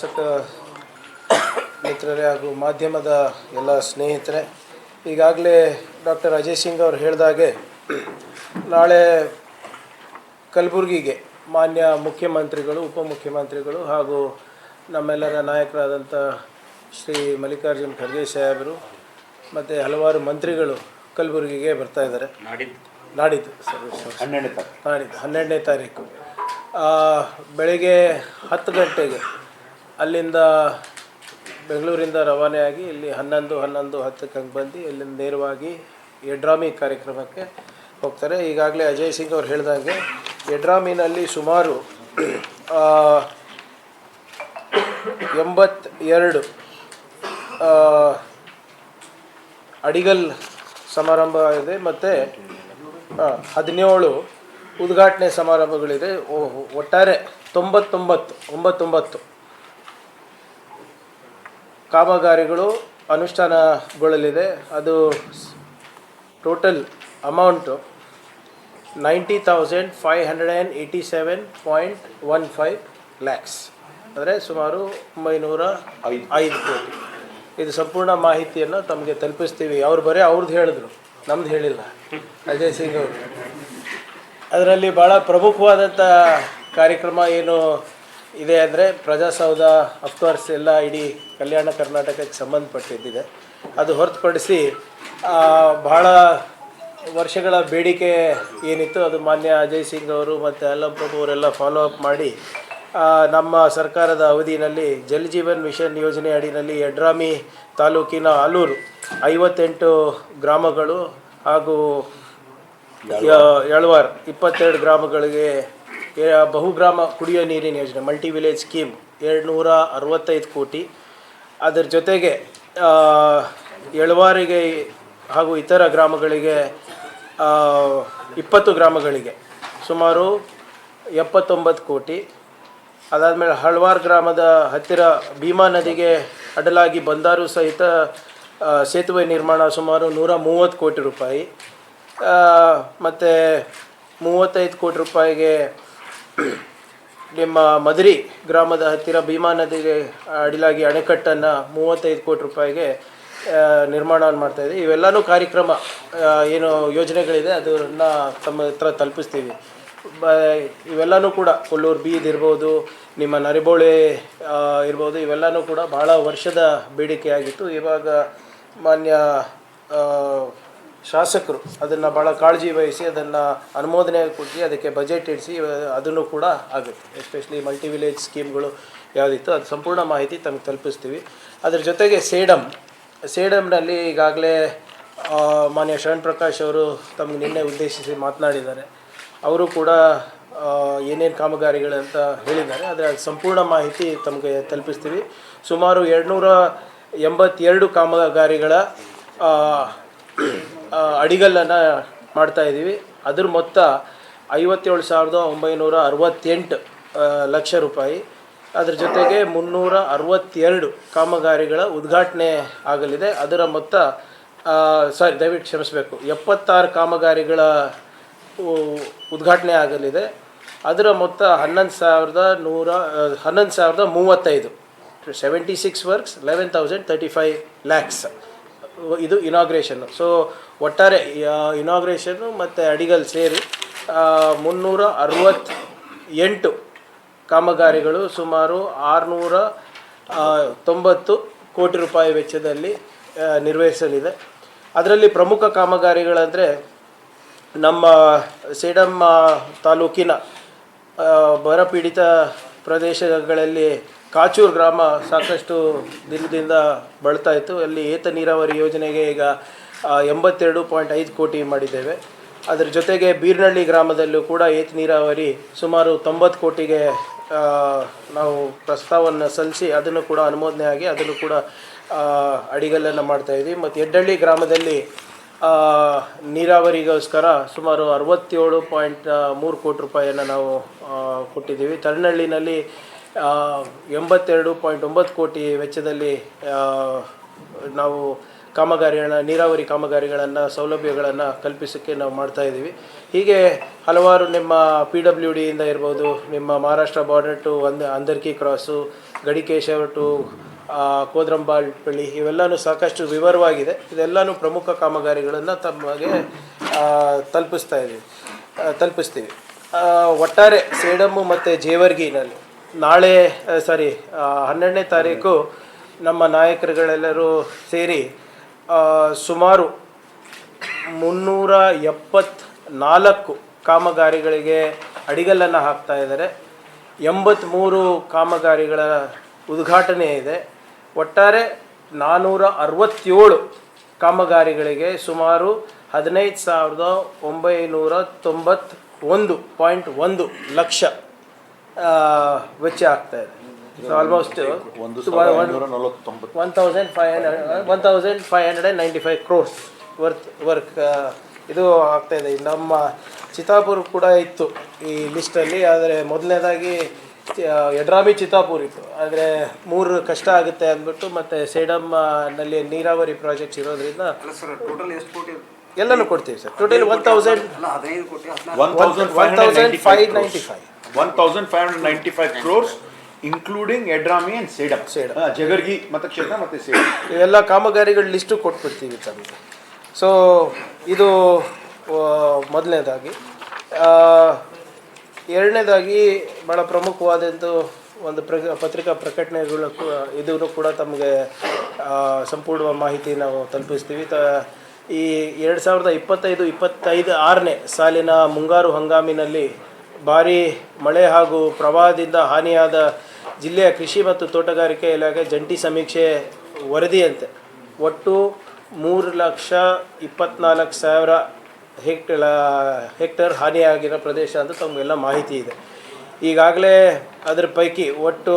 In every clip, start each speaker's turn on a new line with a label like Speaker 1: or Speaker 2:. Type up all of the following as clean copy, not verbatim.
Speaker 1: ಶಾಸಕ ಮಿತ್ರರೇ ಹಾಗೂ ಮಾಧ್ಯಮದ ಎಲ್ಲ ಸ್ನೇಹಿತರೆ, ಈಗಾಗಲೇ ಡಾಕ್ಟರ್ ಅಜಯ್ ಸಿಂಗ್ ಅವರು ಹೇಳಿದಾಗೆ ನಾಳೆ ಕಲಬುರಗಿಗೆ ಮಾನ್ಯ ಮುಖ್ಯಮಂತ್ರಿಗಳು, ಉಪಮುಖ್ಯಮಂತ್ರಿಗಳು ಹಾಗೂ ನಮ್ಮೆಲ್ಲರ ನಾಯಕರಾದಂಥ ಶ್ರೀ ಮಲ್ಲಿಕಾರ್ಜುನ್ ಖರ್ಗೆ ಸಾಹೇಬರು ಮತ್ತು ಹಲವಾರು ಮಂತ್ರಿಗಳು ಕಲಬುರಗಿಗೆ ಬರ್ತಾ ಇದ್ದಾರೆ. ನಾಡಿದ್ದು 12ನೇ ತಾರೀಕು ಬೆಳಗ್ಗೆ 10 ಗಂಟೆಗೆ ಅಲ್ಲಿಂದ ಬೆಂಗಳೂರಿಂದ ರವಾನೆಯಾಗಿ ಇಲ್ಲಿ 11:10ಕ್ಕೆ ಹಂಗೆ ಬಂದು ಇಲ್ಲಿಂದ ನೇರವಾಗಿ ಯಡ್ರಾಮಿ ಕಾರ್ಯಕ್ರಮಕ್ಕೆ ಹೋಗ್ತಾರೆ. ಈಗಾಗಲೇ ಅಜಯ್ ಸಿಂಗ್ ಅವ್ರು ಹೇಳಿದಂಗೆ ಯಡ್ರಾಮಿನಲ್ಲಿ ಸುಮಾರು 82 ಅಡಿಗಲ್ ಸಮಾರಂಭ ಇದೆ ಮತ್ತು 17 ಉದ್ಘಾಟನೆ ಸಮಾರಂಭಗಳಿದೆ. ಒಟ್ಟಾರೆ 99 ಕಾಮಗಾರಿಗಳು ಅನುಷ್ಠಾನಗೊಳ್ಳಲಿದೆ. ಅದು ಟೋಟಲ್ ಅಮೌಂಟು 90,587.15 lakhs, ಅಂದರೆ ಸುಮಾರು 905 ಕೋಟಿ. ಇದು ಸಂಪೂರ್ಣ ಮಾಹಿತಿಯನ್ನು ತಮಗೆ ತಲುಪಿಸ್ತೀವಿ. ಅವ್ರದ್ದು ಹೇಳಿದ್ರು, ನಮ್ದು ಹೇಳಿಲ್ಲ ಅಜಯ್ ಸಿಂಗ್ ಅವರು. ಅದರಲ್ಲಿ ಭಾಳ ಪ್ರಮುಖವಾದಂಥ ಕಾರ್ಯಕ್ರಮ ಏನು ಇದೆ ಅಂದರೆ ಪ್ರಜಾಸೌಧ. ಅಫ್ಕೋರ್ಸ್ ಎಲ್ಲ ಇಡೀ ಕಲ್ಯಾಣ ಕರ್ನಾಟಕಕ್ಕೆ ಸಂಬಂಧಪಟ್ಟಿದ್ದಿದೆ. ಅದು ಹೊರತುಪಡಿಸಿ ಭಾಳ ವರ್ಷಗಳ ಬೇಡಿಕೆ ಏನಿತ್ತು ಅದು ಮಾನ್ಯ ಅಜಯ್ ಸಿಂಗ್ ಅವರು ಮತ್ತು ಅಲ್ಲಂ ಪ್ರಭು ಅವರೆಲ್ಲ ಫಾಲೋ ಅಪ್ ಮಾಡಿ ನಮ್ಮ ಸರ್ಕಾರದ ಅವಧಿಯಲ್ಲಿ ಜಲ್ ಜೀವನ್ ಮಿಷನ್ ಯೋಜನೆ ಅಡಿಯಲ್ಲಿ ಯಡ್ರಾಮಿ ತಾಲೂಕಿನ ಆಲೂರು 58 ಗ್ರಾಮಗಳು ಹಾಗೂ ಯಳವಾರ್ 22 ಗ್ರಾಮಗಳಿಗೆ ಬಹುಗ್ರಾಮ ಕುಡಿಯೋ ನೀರಿನ ಯೋಜನೆ ಮಲ್ಟಿ ವಿಲೇಜ್ ಸ್ಕೀಮ್ 265 ಕೋಟಿ. ಅದರ ಜೊತೆಗೆ ಯಳವಾರಿಗೆ ಹಾಗೂ ಇತರ ಗ್ರಾಮಗಳಿಗೆ 20 ಗ್ರಾಮಗಳಿಗೆ ಸುಮಾರು 79 ಕೋಟಿ. ಅದಾದಮೇಲೆ ಹಳ್ವಾರ್ ಗ್ರಾಮದ ಹತ್ತಿರ ಭೀಮಾ ನದಿಗೆ ಅಡ್ಡಲಾಗಿ ಬಂದರು ಸಹಿತ ಸೇತುವೆ ನಿರ್ಮಾಣ ಸುಮಾರು 130 ಕೋಟಿ ರೂಪಾಯಿ. ಮತ್ತು 35 ಕೋಟಿ ರೂಪಾಯಿಗೆ ನಿಮ್ಮ ಮದರಿ ಗ್ರಾಮದ ಹತ್ತಿರ ಭೀಮಾ ನದಿಗೆ ಅಡ್ಡಲಾಗಿ ಅಣೆಕಟ್ಟನ್ನು 35 ಕೋಟಿ ರೂಪಾಯಿಗೆ ನಿರ್ಮಾಣವನ್ನು ಮಾಡ್ತಾಯಿದೆ. ಇವೆಲ್ಲನೂ ಕಾರ್ಯಕ್ರಮ ಏನು ಯೋಜನೆಗಳಿದೆ ಅದನ್ನು ತಮ್ಮ ಹತ್ರ ತಲುಪಿಸ್ತೀವಿ. ಇವೆಲ್ಲನೂ ಕೂಡ ಕೊಲ್ಲೂರು ಬೀದ್ ಇರ್ಬೋದು, ನಿಮ್ಮ ನರಿಬೋಳೆ ಇರ್ಬೋದು, ಇವೆಲ್ಲನೂ ಕೂಡ ಭಾಳ ವರ್ಷದ ಬೇಡಿಕೆಯಾಗಿತ್ತು. ಇವಾಗ ಮಾನ್ಯ ಶಾಸಕರು ಅದನ್ನು ಭಾಳ ಕಾಳಜಿ ವಹಿಸಿ ಅದನ್ನು ಅನುಮೋದನೆ ಕೊಟ್ಟು ಅದಕ್ಕೆ ಬಜೆಟ್ ಇಡಿಸಿ ಅದನ್ನು ಕೂಡ ಆಗುತ್ತೆ. ಎಸ್ಪೆಷಲಿ ಮಲ್ಟಿ ವಿಲೇಜ್ ಸ್ಕೀಮ್ಗಳು ಯಾವುದಿತ್ತು ಅದು ಸಂಪೂರ್ಣ ಮಾಹಿತಿ ತಮಗೆ ತಲುಪಿಸ್ತೀವಿ. ಅದ್ರ ಜೊತೆಗೆ ಸೇಡಮ್ನಲ್ಲಿ ಈಗಾಗಲೇ ಮಾನ್ಯ ಶರಣ್ ಪ್ರಕಾಶ್ ಅವರು ತಮಗೆ ನಿನ್ನೆ ಉದ್ದೇಶಿಸಿ ಮಾತನಾಡಿದ್ದಾರೆ. ಅವರು ಕೂಡ ಏನೇನು ಕಾಮಗಾರಿಗಳಂತ ಹೇಳಿದ್ದಾರೆ, ಅದರ ಸಂಪೂರ್ಣ ಮಾಹಿತಿ ತಮಗೆ ತಲುಪಿಸ್ತೀವಿ. ಸುಮಾರು 282 ಕಾಮಗಾರಿಗಳ ಅಡಿಗಲ್ಲನ್ನು ಮಾಡ್ತಾಯಿದ್ದೀವಿ. ಅದ್ರ ಮೊತ್ತ 57,968 ಲಕ್ಷ ರೂಪಾಯಿ. ಅದ್ರ ಜೊತೆಗೆ 362 ಕಾಮಗಾರಿಗಳ ಉದ್ಘಾಟನೆ ಆಗಲಿದೆ. ಅದರ ಮೊತ್ತ ದಯವಿಟ್ಟು ಕ್ಷಮಿಸಬೇಕು, 76 ಕಾಮಗಾರಿಗಳ ಉದ್ಘಾಟನೆ ಆಗಲಿದೆ. ಅದರ ಮೊತ್ತ 11,035. 76 ವರ್ಕ್ಸ್ 11,035 lakhs. ಇದು ಇನಾಗ್ರೇಷನ್ನು. ಸೊ ಒಟ್ಟಾರೆ ಇನಾಗ್ರೇಷನ್ನು ಮತ್ತು ಅಡಿಗಲ್ ಸೇರಿ 368 ಕಾಮಗಾರಿಗಳು ಸುಮಾರು 690 ಕೋಟಿ ರೂಪಾಯಿ ವೆಚ್ಚದಲ್ಲಿ ನಿರ್ವಹಿಸಲಿದೆ. ಅದರಲ್ಲಿ ಪ್ರಮುಖ ಕಾಮಗಾರಿಗಳಂದರೆ ನಮ್ಮ ಸೇಡಂ ತಾಲೂಕಿನ ಬರಪೀಡಿತ ಪ್ರದೇಶಗಳಲ್ಲಿ ಕಾಚೂರು ಗ್ರಾಮ ಸಾಕಷ್ಟು ದಿನದಿಂದ ಬಳಲ್ತಾ ಇತ್ತು. ಅಲ್ಲಿ ಏತ ನೀರಾವರಿ ಯೋಜನೆಗೆ ಈಗ 82.5 ಕೋಟಿ ಮಾಡಿದ್ದೇವೆ. ಅದರ ಜೊತೆಗೆ ಬೀರ್ನಳ್ಳಿ ಗ್ರಾಮದಲ್ಲೂ ಕೂಡ ಏತ ನೀರಾವರಿ ಸುಮಾರು 90 ಕೋಟಿಗೆ ನಾವು ಪ್ರಸ್ತಾವವನ್ನು ಸಲ್ಲಿಸಿ ಅದನ್ನು ಕೂಡ ಅನುಮೋದನೆ ಆಗಿ ಅದನ್ನು ಕೂಡ ಅಡಿಗಲ್ಲನ್ನು ಮಾಡ್ತಾಯಿದ್ವಿ. ಮತ್ತು ಯಡ್ಡಳ್ಳಿ ಗ್ರಾಮದಲ್ಲಿ ನೀರಾವರಿಗೋಸ್ಕರ ಸುಮಾರು 67.3 ಕೋಟಿ ರೂಪಾಯಿಯನ್ನು ನಾವು ಕೊಟ್ಟಿದ್ದೀವಿ. ತರನಹಳ್ಳಿನಲ್ಲಿ 82.9 ಕೋಟಿ ವೆಚ್ಚದಲ್ಲಿ ನಾವು ನೀರಾವರಿ ಕಾಮಗಾರಿಗಳನ್ನು ಸೌಲಭ್ಯಗಳನ್ನು ಕಲ್ಪಿಸೋಕ್ಕೆ ನಾವು ಮಾಡ್ತಾಯಿದ್ದೀವಿ. ಹೀಗೆ ಹಲವಾರು ನಿಮ್ಮ PWDಯಿಂದ ಇರ್ಬೋದು, ನಿಮ್ಮ Maharashtra border to Andarki cross, Gadikeshwar to Kodrambalpalli ಇವೆಲ್ಲನೂ ಸಾಕಷ್ಟು ವಿವರವಾಗಿದೆ. ಇದೆಲ್ಲನೂ ಪ್ರಮುಖ ಕಾಮಗಾರಿಗಳನ್ನು ತಮಗೆ ತಲುಪಿಸ್ತೀವಿ. ಒಟ್ಟಾರೆ ಸೇಡಮ್ಮು ಮತ್ತು ಜೇವರ್ಗಿನಲ್ಲಿ ನಾಳೆ 12ನೇ ತಾರೀಕು ನಮ್ಮ ನಾಯಕರುಗಳೆಲ್ಲರೂ ಸೇರಿ ಸುಮಾರು 374 ಕಾಮಗಾರಿಗಳಿಗೆ ಅಡಿಗಲ್ಲನ್ನು ಹಾಕ್ತಾ ಇದ್ದಾರೆ. 83 ಕಾಮಗಾರಿಗಳ ಉದ್ಘಾಟನೆ ಇದೆ. ಒಟ್ಟಾರೆ 467 ಕಾಮಗಾರಿಗಳಿಗೆ ಸುಮಾರು 15,991.1 ಲಕ್ಷ ವೆಚ್ಚ ಆಗ್ತಾ ಇದೆ. ಸೊ ಆಲ್ಮೋಸ್ಟ್ 1,595 crores ವರ್ಕ್ ಇದು ಆಗ್ತಾಯಿದೆ. ನಮ್ಮ ಚಿತ್ತಾಪುರ ಕೂಡ ಇತ್ತು ಈ ಲಿಸ್ಟಲ್ಲಿ, ಆದರೆ ಮೊದಲನೇದಾಗಿ ಯಡ್ರಾಮಿ ಚಿತ್ತಾಪುರ ಇತ್ತು. ಆದರೆ 3 ಕಷ್ಟ ಆಗುತ್ತೆ ಅಂದ್ಬಿಟ್ಟು ಮತ್ತು ಸೇಡಮ್ನಲ್ಲಿ ನೀರಾವರಿ ಪ್ರಾಜೆಕ್ಟ್ಸ್ ಇರೋದ್ರಿಂದ ಎಲ್ಲನೂ ಕೊಡ್ತೀವಿ sir. Total
Speaker 2: 1,595 crores including Yadrami and Sedam, Jewargi ಮತಕ್ಷೇತ್ರ ಮತ್ತು ಸೇಡಮ್
Speaker 1: ಇವೆಲ್ಲ ಕಾಮಗಾರಿಗಳ ಲಿಸ್ಟು ಕೊಟ್ಬಿಡ್ತೀವಿ ತಮಗೆ. ಸೊ ಇದು ಮೊದಲನೇದಾಗಿ. ಎರಡನೇದಾಗಿ ಭಾಳ ಪ್ರಮುಖವಾದಂಥ ಒಂದು ಪತ್ರಿಕಾ ಪ್ರಕಟಣೆಗಳು ಇದೂ ಕೂಡ ತಮಗೆ ಸಂಪೂರ್ಣ ಮಾಹಿತಿ ನಾವು ತಲುಪಿಸ್ತೀವಿ. ಈ 2025-26ನೇ ಸಾಲಿನ ಮುಂಗಾರು ಹಂಗಾಮಿನಲ್ಲಿ ಭಾರೀ ಮಳೆ ಹಾಗೂ ಪ್ರವಾಹದಿಂದ ಹಾನಿಯಾದ ಜಿಲ್ಲೆಯ ಕೃಷಿ ಮತ್ತು ತೋಟಗಾರಿಕೆ ಇಲಾಖೆ ಜಂಟಿ ಸಮೀಕ್ಷೆ ವರದಿಯಂತೆ ಒಟ್ಟು 3,24,000 ಹೆಕ್ಟೇರ್ ಹಾನಿಯಾಗಿರೋ ಪ್ರದೇಶ ಅಂತ ತಮಗೆಲ್ಲ ಮಾಹಿತಿ ಇದೆ. ಈಗಾಗಲೇ ಅದರ ಪೈಕಿ ಒಟ್ಟು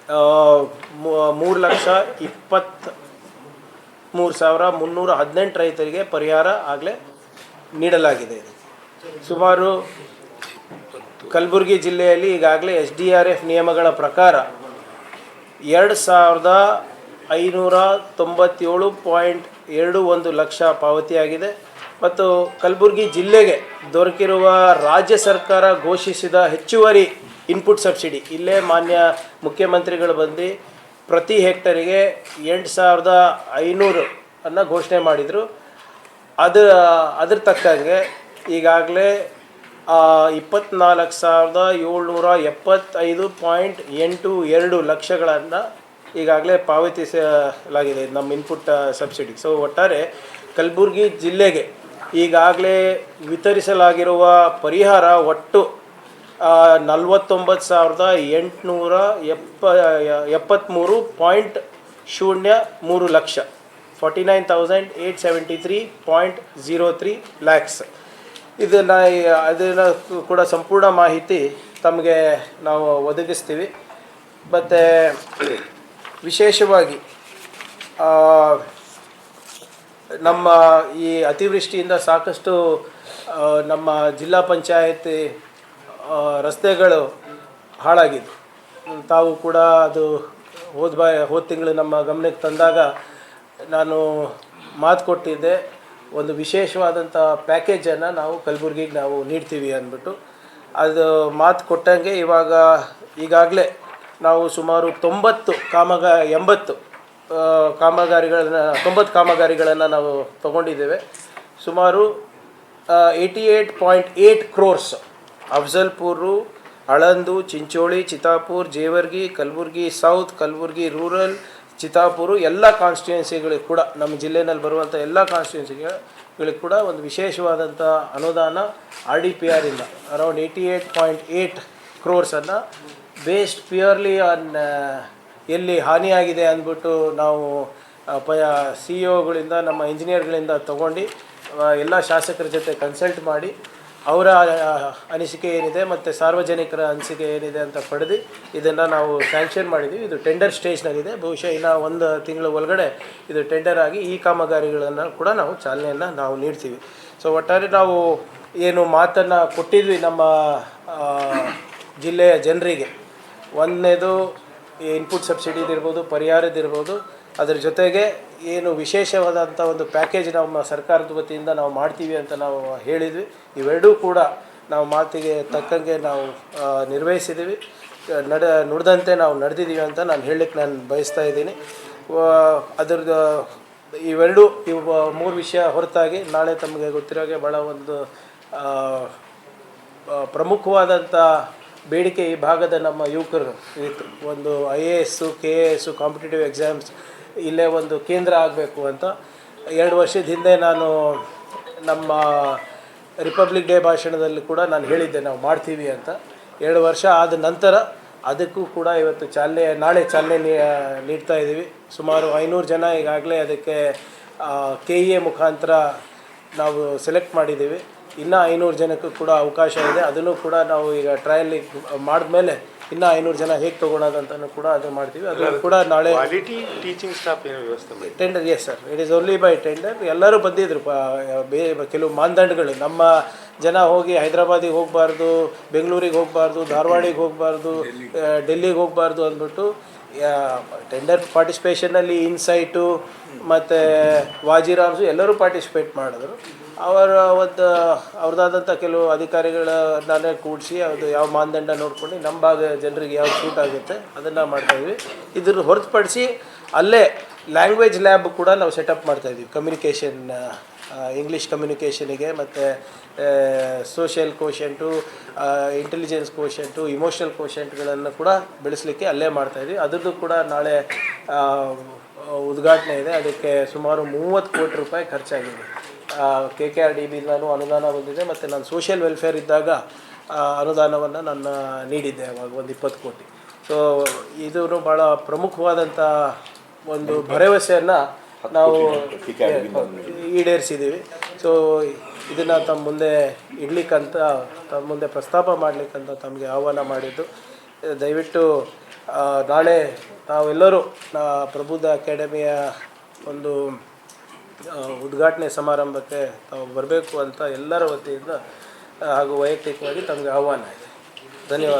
Speaker 1: 3,23,318 ರೈತರಿಗೆ ಪರಿಹಾರ ಆಗಲೇ ನೀಡಲಾಗಿದೆ. ಸುಮಾರು ಕಲಬುರಗಿ ಜಿಲ್ಲೆಯಲ್ಲಿ ಈಗಾಗಲೇ SDRF ನಿಯಮಗಳ ಪ್ರಕಾರ 2,597.21 ಲಕ್ಷ ಪಾವತಿಯಾಗಿದೆ. ಮತ್ತು ಕಲಬುರಗಿ ಜಿಲ್ಲೆಗೆ ದೊರಕಿರುವ ರಾಜ್ಯ ಸರ್ಕಾರ ಘೋಷಿಸಿದ ಹೆಚ್ಚುವರಿ ಇನ್ಪುಟ್ ಸಬ್ಸಿಡಿ, ಇಲ್ಲೇ ಮಾನ್ಯ ಮುಖ್ಯಮಂತ್ರಿಗಳು ಬಂದು ಪ್ರತಿ ಹೆಕ್ಟರಿಗೆ 8,500 ಅನ್ನು ಘೋಷಣೆ ಮಾಡಿದರು. ಅದ್ರ ತಕ್ಕಂಗೆ ಈಗಾಗಲೇ 24,775.82 ಲಕ್ಷಗಳನ್ನು ಈಗಾಗಲೇ ಪಾವತಿಸಲಾಗಿದೆ ನಮ್ಮ ಇನ್ಪುಟ್ ಸಬ್ಸಿಡಿ. ಸೊ ಒಟ್ಟಾರೆ ಕಲಬುರಗಿ ಜಿಲ್ಲೆಗೆ ಈಗಾಗಲೇ ವಿತರಿಸಲಾಗಿರುವ ಪರಿಹಾರ ಒಟ್ಟು 49,773.03 ಲಕ್ಷ, 49,873.03 ಲ್ಯಾಕ್ಸ್. ಅದನ್ನು ಕೂಡ ಸಂಪೂರ್ಣ ಮಾಹಿತಿ ತಮಗೆ ನಾವು ಒದಗಿಸ್ತೀವಿ. ಮತ್ತು ವಿಶೇಷವಾಗಿ ನಮ್ಮ ಈ ಅತಿವೃಷ್ಟಿಯಿಂದ ಸಾಕಷ್ಟು ನಮ್ಮ ಜಿಲ್ಲಾ ಪಂಚಾಯತಿ ರಸ್ತೆಗಳು ಹಾಳಾಗಿದ್ದು ತಾವು ಕೂಡ ಅದು ಹೋದ ತಿಂಗಳು ನಮ್ಮ ಗಮನಕ್ಕೆ ತಂದಾಗ ನಾನು ಮಾತು ಕೊಟ್ಟಿದ್ದೆ, ಒಂದು ವಿಶೇಷವಾದಂಥ ಪ್ಯಾಕೇಜನ್ನು ನಾವು ಕಲಬುರಗಿಗೆ ನಾವು ನೀಡ್ತೀವಿ ಅಂದ್ಬಿಟ್ಟು. ಅದು ಮಾತು ಕೊಟ್ಟಂಗೆ ಈಗಾಗಲೇ ನಾವು ಸುಮಾರು 90 ಕಾಮಗಾರಿಗಳನ್ನು ನಾವು ತೊಗೊಂಡಿದ್ದೇವೆ. ಸುಮಾರು 88.8 crores Afzalpur, Aland, Chincholi, Chittapur, Jewargi, Kalaburagi south, Kalaburagi rural, Chittapur ಎಲ್ಲ ಕಾನ್ಸ್ಟಿಟ್ಯೂನ್ಸಿಗಳಿಗೆ ಕೂಡ ನಮ್ಮ ಜಿಲ್ಲೆಯಲ್ಲಿ ಬರುವಂಥ ಎಲ್ಲ ಕಾನ್ಸ್ಟಿಟ್ಯೂನ್ಸಿಗಳಿಗೆ ಕೂಡ ಒಂದು ವಿಶೇಷವಾದಂಥ ಅನುದಾನ RDPR ಇಂದ around 88.8 crores based purely on ಎಲ್ಲಿ ಹಾನಿಯಾಗಿದೆ ಅಂದ್ಬಿಟ್ಟು ನಾವು CEO ಗಳಿಂದ ನಮ್ಮ ಇಂಜಿನಿಯರ್ಗಳಿಂದ ತೊಗೊಂಡು ಎಲ್ಲ ಶಾಸಕರ ಜೊತೆ ಕನ್ಸಲ್ಟ್ ಮಾಡಿ ಅವರ ಅನಿಸಿಕೆ ಏನಿದೆ ಮತ್ತು ಸಾರ್ವಜನಿಕರ ಅನಿಸಿಕೆ ಏನಿದೆ ಅಂತ ಪಡೆದು ಇದನ್ನು ನಾವು ಸ್ಯಾಂಕ್ಷನ್ ಮಾಡಿದ್ದೀವಿ. ಇದು ಟೆಂಡರ್ ಸ್ಟೇಜ್ನಲ್ಲಿದೆ. ಬಹುಶಃ ಇನ್ನು 1 ತಿಂಗಳ ಒಳಗಡೆ ಇದು ಟೆಂಡರ್ ಆಗಿ ಈ ಕಾಮಗಾರಿಗಳನ್ನು ಕೂಡ ನಾವು ಚಾಲನೆಯನ್ನು ನಾವು ನೀಡ್ತೀವಿ. ಸೊ ಒಟ್ಟಾರೆ ನಾವು ಏನು ಮಾತನ್ನು ಕೊಟ್ಟಿದ್ವಿ ನಮ್ಮ ಜಿಲ್ಲೆಯ ಜನರಿಗೆ, ಒಂದನೇದು ಇನ್ಪುಟ್ ಸಬ್ಸಿಡಿದಿರ್ಬೋದು, ಪರಿಹಾರದಿರ್ಬೋದು, ಅದರ ಜೊತೆಗೆ ಏನು ವಿಶೇಷವಾದಂಥ ಒಂದು ಪ್ಯಾಕೇಜ್ ನಮ್ಮ ಸರ್ಕಾರದ ವತಿಯಿಂದ ನಾವು ಮಾಡ್ತೀವಿ ಅಂತ ನಾವು ಹೇಳಿದ್ವಿ. ಇವೆರಡೂ ಕೂಡ ನಾವು ಮಾತಿಗೆ ತಕ್ಕಂಗೆ ನಾವು ನಿರ್ವಹಿಸಿದ್ದೀವಿ. ನುಡಿದಂತೆ ನಾವು ನಡೆದಿದ್ದೀವಿ ಅಂತ ನಾನು ಹೇಳಲಿಕ್ಕೆ ನಾನು ಬಯಸ್ತಾ ಇದ್ದೀನಿ. ಅದರದ್ದು ಇವು 3 ವಿಷಯ ಹೊರತಾಗಿ ನಾಳೆ ತಮಗೆ ಗೊತ್ತಿರೋಗೆ ಭಾಳ ಒಂದು ಪ್ರಮುಖವಾದಂಥ ಬೇಡಿಕೆ ಈ ಭಾಗದ ನಮ್ಮ ಯುವಕರು ಇತ್ತು. ಒಂದು IAS KAS ಕಾಂಪಿಟೇಟಿವ್ ಎಕ್ಸಾಮ್ಸ್ ಇಲ್ಲೇ ಒಂದು ಕೇಂದ್ರ ಆಗಬೇಕು ಅಂತ 2 ವರ್ಷದ ಹಿಂದೆ ನಾನು ನಮ್ಮ ರಿಪಬ್ಲಿಕ್ ಡೇ ಭಾಷಣದಲ್ಲಿ ಕೂಡ ನಾನು ಹೇಳಿದ್ದೆ ನಾವು ಮಾಡ್ತೀವಿ ಅಂತ. 2 ವರ್ಷ ಆದ ನಂತರ ಅದಕ್ಕೂ ಕೂಡ ಇವತ್ತು ನಾಳೆ ಚಾಲನೆ ನೀಡ್ತಾ ಇದ್ದೀವಿ. ಸುಮಾರು 500 ಜನ ಈಗಾಗಲೇ ಅದಕ್ಕೆ KEA ಮುಖಾಂತರ ನಾವು ಸೆಲೆಕ್ಟ್ ಮಾಡಿದ್ದೀವಿ. ಇನ್ನೂ 500 ಜನಕ್ಕೂ ಕೂಡ ಅವಕಾಶ ಇದೆ. ಅದನ್ನು ಕೂಡ ನಾವು ಈಗ ಟ್ರಯಲಿಗೆ ಮಾಡಿದ್ಮೇಲೆ ಇನ್ನೂ 500 ಜನ ಹೇಗೆ ತೊಗೊಳೋದಂತಲೂ ಕೂಡ ಅದು ಮಾಡ್ತೀವಿ. ಅದನ್ನು ಕೂಡ ನಾಳೆ
Speaker 3: ಟೀಚಿಂಗ್ ಸ್ಟಾಫ್ ಏನೋ ವ್ಯವಸ್ಥೆ ಮಾಡಿ
Speaker 1: tender. Yes sir, it is only by tender. ಎಲ್ಲರೂ ಬಂದಿದ್ದರು. ಕೆಲವು ಮಾನದಂಡಗಳು, ನಮ್ಮ ಜನ ಹೋಗಿ ಹೈದರಾಬಾದಿಗೆ ಹೋಗಬಾರ್ದು, ಬೆಂಗಳೂರಿಗೆ ಹೋಗಬಾರ್ದು, ಧಾರವಾಡಿಗೆ ಹೋಗಬಾರ್ದು, ಡೆಲ್ಲಿಗೆ ಹೋಗಬಾರ್ದು ಅಂದ್ಬಿಟ್ಟು ಟೆಂಡರ್ ಪಾರ್ಟಿಸಿಪೇಷನಲ್ಲಿ ಇನ್ಸೈಟು ಮತ್ತು ವಾಜಿರಾಮ್ಸು ಎಲ್ಲರೂ ಪಾರ್ಟಿಸಿಪೇಟ್ ಮಾಡಿದ್ರು. ಅವ್ರದ್ದಾದಂಥ ಕೆಲವು ಅಧಿಕಾರಿಗಳನ್ನೇ ಕೂಡಿಸಿ ಅದು ಯಾವ ಮಾನದಂಡ ನೋಡ್ಕೊಂಡು ನಮ್ಮ ಭಾಗ ಜನರಿಗೆ ಯಾವ್ದು ಸೂಟ್ ಆಗುತ್ತೆ ಅದನ್ನು ಮಾಡ್ತಾಯಿದ್ವಿ. ಇದ್ರ ಹೊರತುಪಡಿಸಿ ಅಲ್ಲೇ ಲ್ಯಾಂಗ್ವೇಜ್ ಲ್ಯಾಬ್ ಕೂಡ ನಾವು ಸೆಟಪ್ ಮಾಡ್ತಾಯಿದ್ವಿ. ಕಮ್ಯುನಿಕೇಷನ್, ಇಂಗ್ಲೀಷ್ ಕಮ್ಯುನಿಕೇಷನಿಗೆ ಮತ್ತು ಸೋಷಿಯಲ್ ಕೋಶೆಂಟು, ಇಂಟೆಲಿಜೆನ್ಸ್ ಕೋಶೆಂಟು, ಇಮೋಷ್ನಲ್ ಕೋಶೆಂಟ್ಗಳನ್ನು ಕೂಡ ಬೆಳೆಸಲಿಕ್ಕೆ ಅಲ್ಲೇ ಮಾಡ್ತಾಯಿದ್ವಿ. ಅದರದ್ದು ಕೂಡ ನಾಳೆ ಉದ್ಘಾಟನೆ ಇದೆ. ಅದಕ್ಕೆ ಸುಮಾರು 30 ಕೋಟಿ ರೂಪಾಯಿ ಖರ್ಚಾಗಿದೆ. KKRDBಯಿಂದಲೂ ಅನುದಾನ ಬಂದಿದೆ ಮತ್ತು ನಾನು ಸೋಷಿಯಲ್ ವೆಲ್ಫೇರ್ ಇದ್ದಾಗ ಅನುದಾನವನ್ನು ನಾನು ನೀಡಿದ್ದೆ ಅವಾಗ ಒಂದು 20 ಕೋಟಿ. ಸೊ ಇದು ಭಾಳ ಪ್ರಮುಖವಾದಂಥ ಒಂದು ಭರವಸೆಯನ್ನು ನಾವು ಈಡೇರಿಸಿದ್ದೀವಿ. ಸೊ ಇದನ್ನು ತಮ್ಮ ಮುಂದೆ ಇಡ್ಲಿಕ್ಕಂತ, ತಮ್ಮ ಮುಂದೆ ಪ್ರಸ್ತಾಪ ಮಾಡಲಿಕ್ಕಂತ ತಮಗೆ ಆಹ್ವಾನ ಮಾಡಿದ್ದು. ದಯವಿಟ್ಟು ನಾಳೆ ತಾವೆಲ್ಲರೂ ಪ್ರಬುದ್ಧ ಅಕಾಡೆಮಿಯ ಒಂದು ಉದ್ಘಾಟನೆ ಸಮಾರಂಭಕ್ಕೆ ತಾವು ಬರಬೇಕು ಅಂತ ಎಲ್ಲರ ವತಿಯಿಂದ ಹಾಗೂ ವೈಯಕ್ತಿಕವಾಗಿ ತಮಗೆ ಆಹ್ವಾನ ಇದೆ. ಧನ್ಯವಾದ.